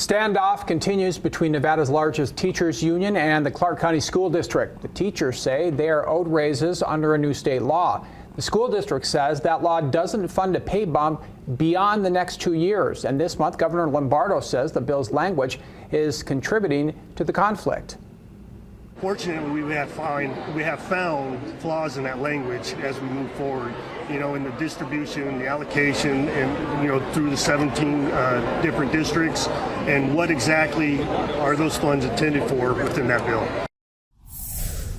Standoff continues between Nevada's largest teachers union and the Clark County School District. The teachers say they are owed raises under a new state law. The school district says that law doesn't fund a pay bump beyond the next 2 years. And this month, Governor Lombardo says the bill's language is contributing to the conflict. Fortunately, we have found flaws in that language as we move forward, in the distribution, the allocation, and, through the 17 different districts, and what exactly are those funds intended for within that bill.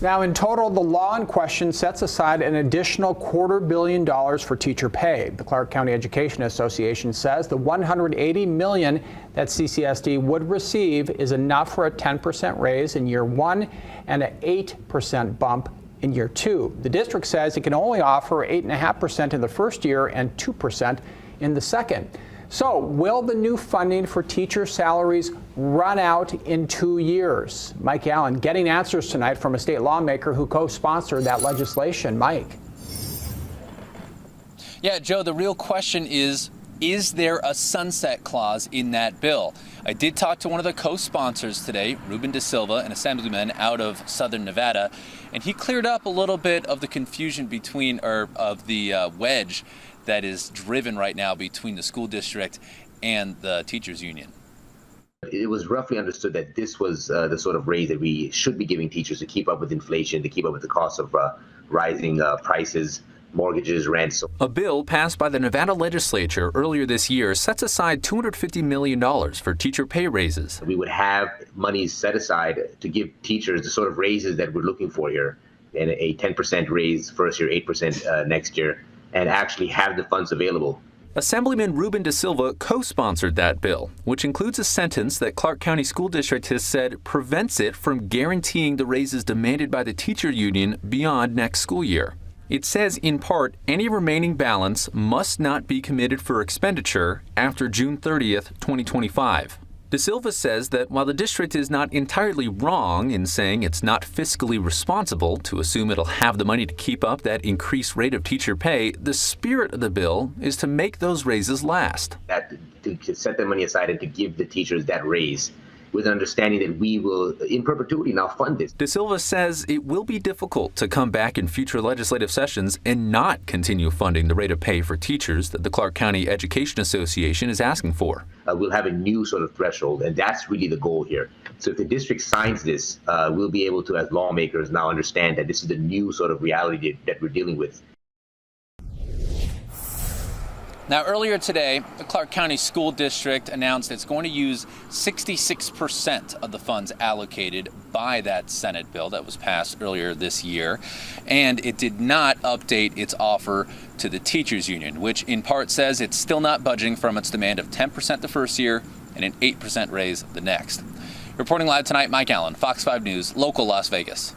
Now, in total, the law in question sets aside an additional $250 million for teacher pay. The Clark County Education Association says the $180 million that CCSD would receive is enough for a 10% raise in year 1 and an 8% bump in year 2. The district says it can only offer 8.5% in the first year and 2% in the second. So, will the new funding for teacher salaries run out in 2 years? Mike Allen getting answers tonight from a state lawmaker who co-sponsored that legislation. Mike. Yeah, Joe, the real question is there a sunset clause in that bill? I did talk to one of the co-sponsors today, Ruben De Silva, an assemblyman out of Southern Nevada, and he cleared up a little bit of the confusion of the wedge that is driven right now between the school district and the teachers union. It was roughly understood that this was the sort of raise that we should be giving teachers to keep up with inflation, to keep up with the cost of rising prices, mortgages, rents. A bill passed by the Nevada legislature earlier this year sets aside $250 million for teacher pay raises. We would have money set aside to give teachers the sort of raises that we're looking for here, and a 10% raise first year, 8% next year, and actually have the funds available. Assemblyman Ruben De Silva co-sponsored that bill, which includes a sentence that Clark County School District has said prevents it from guaranteeing the raises demanded by the teacher union beyond next school year. It says, in part, any remaining balance must not be committed for expenditure after June 30th, 2025. De Silva says that while the district is not entirely wrong in saying it's not fiscally responsible to assume it'll have the money to keep up that increased rate of teacher pay, the spirit of the bill is to make those raises last. To set the money aside and to give the teachers that raise, with an understanding that we will, in perpetuity, now fund this. De Silva says it will be difficult to come back in future legislative sessions and not continue funding the rate of pay for teachers that the Clark County Education Association is asking for. We'll have a new sort of threshold, and that's really the goal here. So if the district signs this, we'll be able to, as lawmakers, now understand that this is the new sort of reality that we're dealing with. Now, earlier today, the Clark County School District announced it's going to use 66% of the funds allocated by that Senate bill that was passed earlier this year. And it did not update its offer to the teachers union, which in part says it's still not budging from its demand of 10% the first year and an 8% raise the next. Reporting live tonight, Mike Allen, Fox 5 News, local Las Vegas.